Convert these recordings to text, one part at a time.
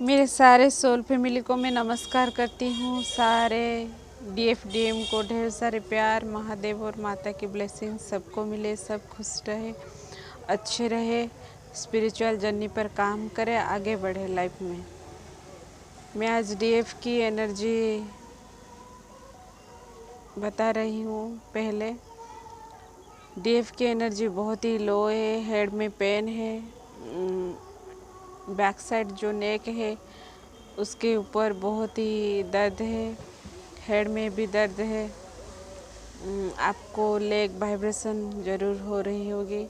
मेरे सारे soul family को मैं नमस्कार करती हूँ। सारे डीएम को ढेर सारे प्यार, महादेव और माता की ब्लेसिंग सबको मिले, सब खुश रहे, अच्छे रहे, स्पिरिचुअल जर्नी पर काम करें, आगे बढ़े लाइफ में। मैं आज डीएफ की एनर्जी बता रही हूँ। पहले डीएफ की एनर्जी बहुत ही लो है, हेड में पेन है, बैक साइड जो नेक है उसके ऊपर बहुत ही दर्द है, हेड में भी दर्द है। आपको लेग वाइब्रेशन ज़रूर हो रही होगी,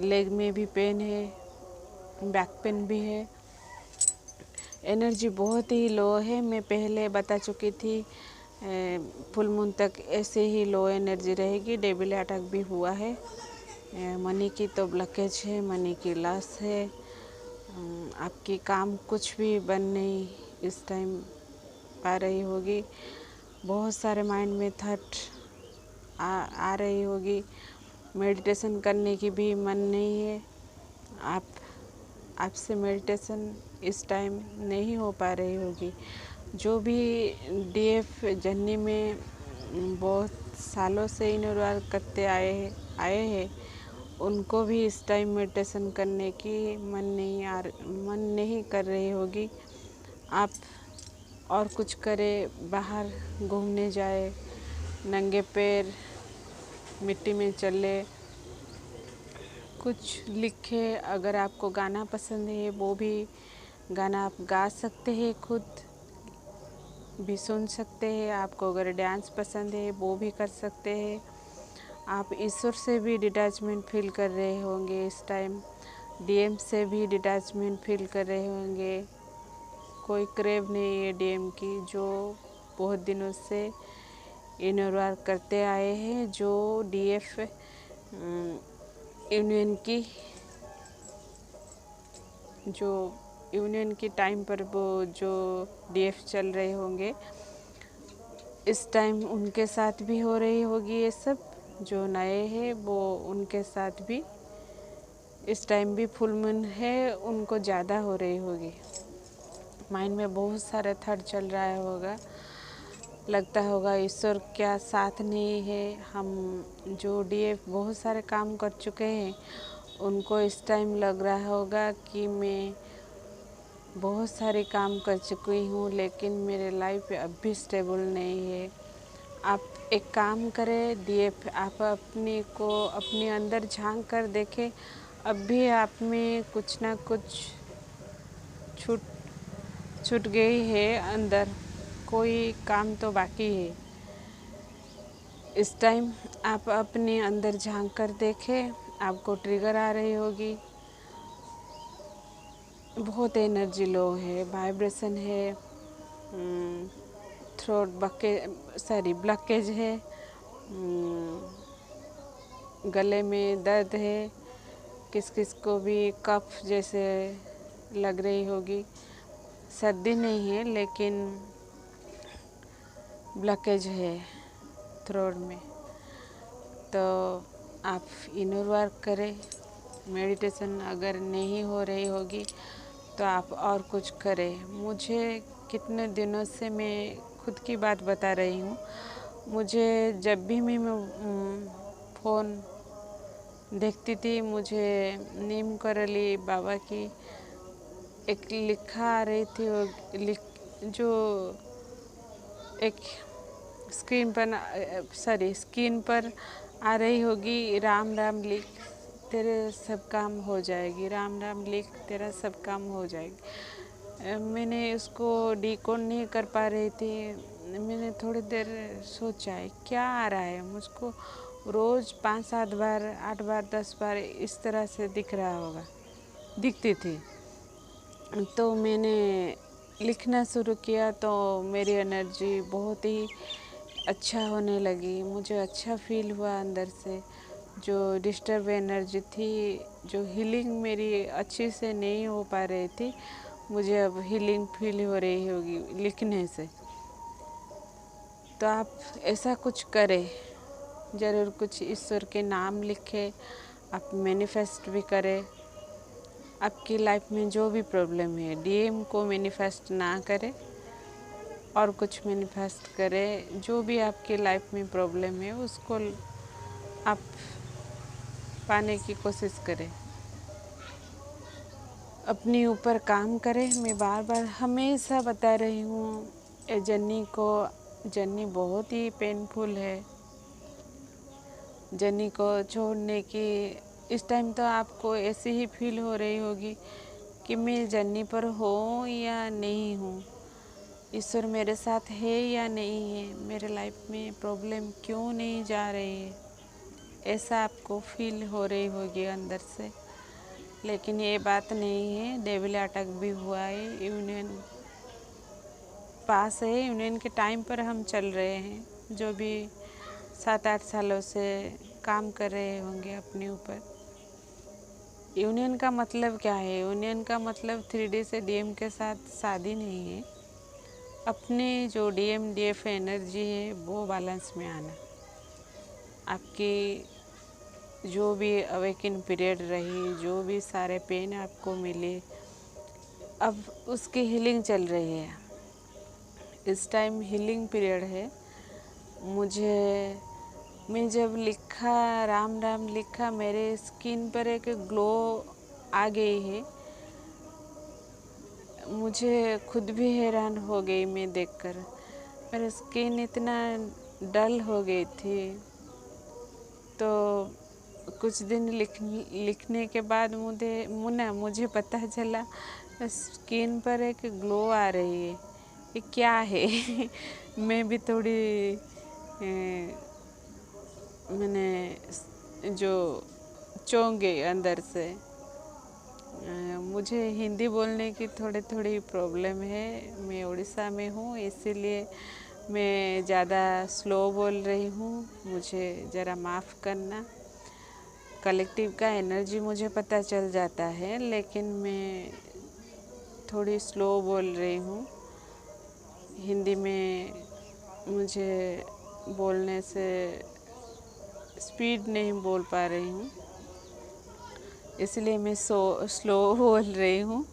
लेग में भी पेन है, बैक पेन भी है। एनर्जी बहुत ही लो है। मैं पहले बता चुकी थी, फुल मून तक ऐसे ही लो एनर्जी रहेगी। डेबिल अटैक भी हुआ है। मनी की तो ब्लॉकेज है, मनी की लॉस है। आपकी काम कुछ भी बन नहीं इस टाइम पा रही होगी। बहुत सारे माइंड में थॉट आ रही होगी। मेडिटेशन करने की भी मन नहीं है। आपसे मेडिटेशन इस टाइम नहीं हो पा रही होगी। जो भी डीएफ जर्नी में बहुत सालों से इन्वॉल्व करते आए हैं उनको भी इस टाइम मेडिटेशन करने की मन नहीं कर रही होगी। आप और कुछ करें, बाहर घूमने जाए, नंगे पैर मिट्टी में चले, कुछ लिखे। अगर आपको गाना पसंद है वो भी गाना आप गा सकते हैं, खुद भी सुन सकते हैं। आपको अगर डांस पसंद है वो भी कर सकते हैं। आप ईश्वर से भी डिटैचमेंट फील कर रहे होंगे इस टाइम, डीएम से भी डिटैचमेंट फील कर रहे होंगे। कोई क्रेव नहीं है डीएम की, जो बहुत दिनों से इन्वॉल्व करते आए हैं। जो डीएफ यूनियन की टाइम पर वो जो डीएफ चल रहे होंगे इस टाइम उनके साथ भी हो रही होगी ये सब। जो नए हैं वो उनके साथ भी इस टाइम भी फुल मून है, उनको ज़्यादा हो रही होगी। माइंड में बहुत सारे थॉट चल रहा होगा। लगता होगा ईश्वर क्या साथ नहीं है। हम जो डीएफ बहुत सारे काम कर चुके हैं उनको इस टाइम लग रहा होगा कि मैं बहुत सारे काम कर चुकी हूँ लेकिन मेरे लाइफ अब भी स्टेबल नहीं है। आप एक काम करें डीएफ, आप अपने अंदर झांक कर देखें। अब भी आप में कुछ ना कुछ छूट गई है अंदर, कोई काम तो बाकी है। इस टाइम आप अपने अंदर झांक कर देखें, आपको ट्रिगर आ रही होगी। बहुत एनर्जी लो है, वाइब्रेशन है, थ्रोट ब्लॉकेज है, गले में दर्द है, किस किस को भी कफ जैसे लग रही होगी। सर्दी नहीं है लेकिन ब्लॉकेज है थ्रोट में। तो आप इनर वर्क करें। मेडिटेशन अगर नहीं हो रही होगी तो आप और कुछ करें। मुझे कितने दिनों से मैं खुद की बात बता रही हूँ। मुझे जब भी मैं फ़ोन देखती थी, मुझे नीम करली बाबा की एक लिखा आ रही थी। वो जो एक स्क्रीन पर आ रही होगी, राम राम लिख तेरे सब काम हो जाएगी, राम राम लिख तेरा सब काम हो जाएगी। मैंने उसको डिकोड नहीं कर पा रही थी। मैंने थोड़ी देर सोचा है क्या आ रहा है मुझको। रोज़ 5-7 बार, 8 बार, 10 बार इस तरह से दिखती थी। तो मैंने लिखना शुरू किया तो मेरी एनर्जी बहुत ही अच्छा होने लगी। मुझे अच्छा फील हुआ अंदर से। जो डिस्टर्ब एनर्जी थी, जो हीलिंग मेरी अच्छी से नहीं हो पा रही थी, मुझे अब हीलिंग फील हो रही होगी लिखने से। तो आप ऐसा कुछ करें, ज़रूर कुछ ईश्वर के नाम लिखें, आप मैनिफेस्ट भी करें। आपकी लाइफ में जो भी प्रॉब्लम है डीएम को मैनिफेस्ट ना करें और कुछ मैनिफेस्ट करें। जो भी आपकी लाइफ में प्रॉब्लम है उसको आप पाने की कोशिश करें, अपने ऊपर काम करें। मैं बार बार हमेशा बता रही हूँ ये जर्नी बहुत ही पेनफुल है। जर्नी को छोड़ने की इस टाइम तो आपको ऐसी ही फील हो रही होगी कि मैं जर्नी पर हूँ या नहीं हूँ, ईश्वर मेरे साथ है या नहीं है, मेरे लाइफ में प्रॉब्लम क्यों नहीं जा रही है, ऐसा आपको फील हो रही होगी अंदर से। लेकिन ये बात नहीं है, डेविल अटैक भी हुआ है, यूनियन पास है, यूनियन के टाइम पर हम चल रहे हैं। जो भी 7-8 सालों से काम कर रहे होंगे अपने ऊपर। यूनियन का मतलब क्या है? यूनियन का मतलब 3D से डीएम के साथ शादी नहीं है, अपने जो डीएम डीएफ एनर्जी है वो बैलेंस में आना। आपकी जो भी अवेकिन पीरियड रही, जो भी सारे पेन आपको मिले, अब उसकी हीलिंग चल रही है। इस टाइम हीलिंग पीरियड है। मैं जब लिखा राम राम लिखा, मेरे स्किन पर एक ग्लो आ गई है। मुझे खुद भी हैरान हो गई मैं देखकर। मेरी स्किन इतना डल हो गई थी। तो कुछ दिन लिखने के बाद मुझे पता चला स्किन पर एक ग्लो आ रही है। ये क्या है? मैं भी थोड़ी मैंने जो चौंक गई अंदर से। मुझे हिंदी बोलने की थोड़ी थोड़ी प्रॉब्लम है। मैं उड़ीसा में हूँ, इसीलिए मैं ज़्यादा स्लो बोल रही हूँ, मुझे ज़रा माफ़ करना। कलेक्टिव का एनर्जी मुझे पता चल जाता है, लेकिन मैं थोड़ी स्लो बोल रही हूँ। हिंदी में मुझे बोलने से स्पीड नहीं बोल पा रही हूँ, इसलिए मैं स्लो बोल रही हूँ,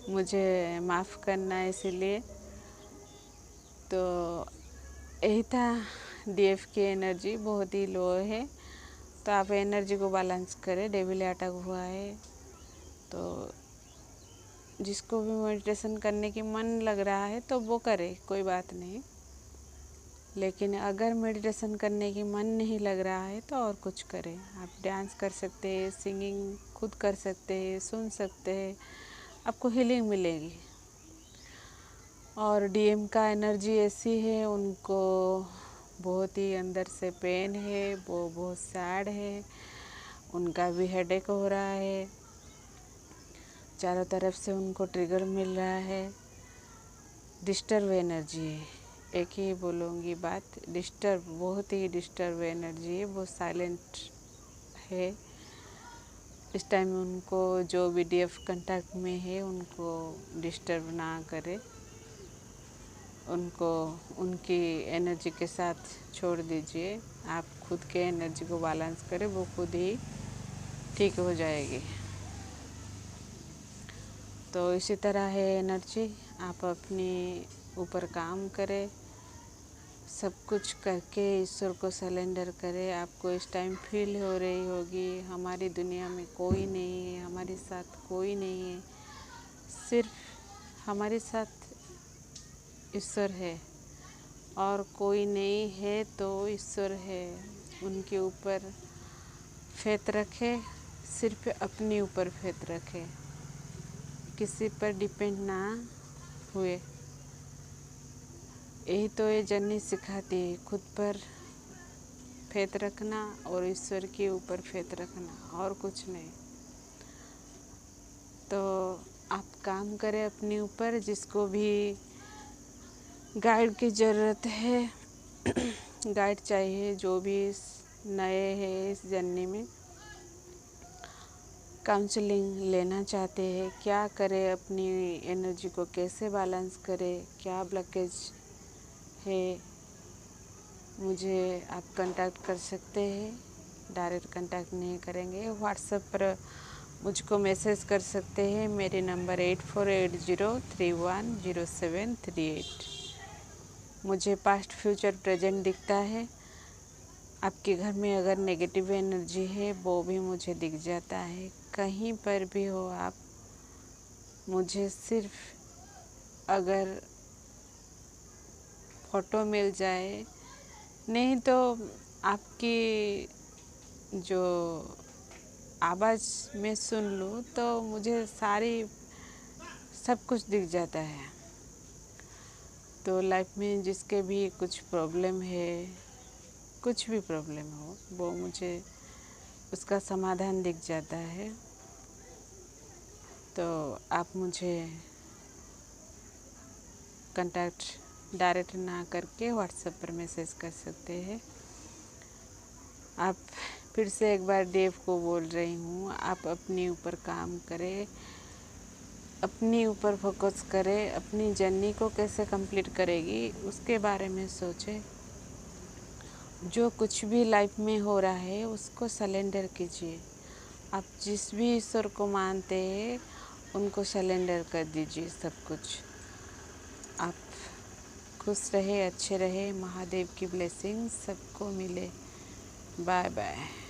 मुझे माफ़ करना। इसीलिए तो यही था, डीएफ की एनर्जी बहुत ही लो है, तो आप एनर्जी को बैलेंस करें। डेविल अटैक हुआ है तो जिसको भी मेडिटेशन करने की मन लग रहा है तो वो करे, कोई बात नहीं। लेकिन अगर मेडिटेशन करने की मन नहीं लग रहा है तो और कुछ करें। आप डांस कर सकते हैं, सिंगिंग खुद कर सकते हैं, सुन सकते हैं, आपको हीलिंग मिलेगी। और डीएम का एनर्जी ऐसी है, उनको बहुत ही अंदर से पेन है, वो बहुत सैड है, उनका भी हेडेक हो रहा है, चारों तरफ से उनको ट्रिगर मिल रहा है। डिस्टर्ब एनर्जी है, एक ही बोलूँगी बात, डिस्टर्ब, बहुत ही डिस्टर्ब एनर्जी है, वो साइलेंट है। इस टाइम उनको जो भी डीएफ कांटेक्ट में है उनको डिस्टर्ब ना करे, उनको उनकी एनर्जी के साथ छोड़ दीजिए। आप खुद के एनर्जी को बैलेंस करें, वो खुद ही ठीक हो जाएगी। तो इसी तरह है एनर्जी, आप अपने ऊपर काम करें, सब कुछ करके ईश्वर को सरेंडर करें। आपको इस टाइम फील हो रही होगी हमारी दुनिया में कोई नहीं है, हमारे साथ कोई नहीं है, सिर्फ हमारे साथ ईश्वर है, और कोई नहीं है तो ईश्वर है। उनके ऊपर फेथ रखें, सिर्फ अपने ऊपर फेथ रखें, किसी पर डिपेंड ना हुए। यही तो ये जर्नी सिखाती है, खुद पर फेथ रखना और ईश्वर के ऊपर फेथ रखना, और कुछ नहीं। तो आप काम करें अपने ऊपर, जिसको भी गाइड की ज़रूरत है गाइड चाहिए, जो भी नए हैं इस जर्नी में, काउंसलिंग लेना चाहते हैं, क्या करें, अपनी एनर्जी को कैसे बैलेंस करें, क्या ब्लॉकेज है, मुझे आप कांटेक्ट कर सकते हैं। डायरेक्ट कांटेक्ट नहीं करेंगे, व्हाट्सएप पर मुझको मैसेज कर सकते हैं। मेरे नंबर 8480310738। मुझे पास्ट फ्यूचर प्रेजेंट दिखता है। आपके घर में अगर नेगेटिव एनर्जी है वो भी मुझे दिख जाता है। कहीं पर भी हो आप, मुझे सिर्फ अगर फ़ोटो मिल जाए, नहीं तो आपकी जो आवाज़ में सुन लूँ तो मुझे सब कुछ दिख जाता है। तो लाइफ में जिसके भी कुछ प्रॉब्लम है, कुछ भी प्रॉब्लम हो, वो मुझे उसका समाधान दिख जाता है। तो आप मुझे कांटेक्ट डायरेक्ट ना करके व्हाट्सएप पर मैसेज कर सकते हैं। आप फिर से एक बार देव को बोल रही हूँ, आप अपने ऊपर काम करें, अपने ऊपर फोकस करें, अपनी जर्नी को कैसे कंप्लीट करेगी उसके बारे में सोचें। जो कुछ भी लाइफ में हो रहा है उसको सरेंडर कीजिए। आप जिस भी ईश्वर को मानते हैं उनको सरेंडर कर दीजिए सब कुछ। आप खुश रहे, अच्छे रहे, महादेव की ब्लेसिंग सबको मिले। Bye bye.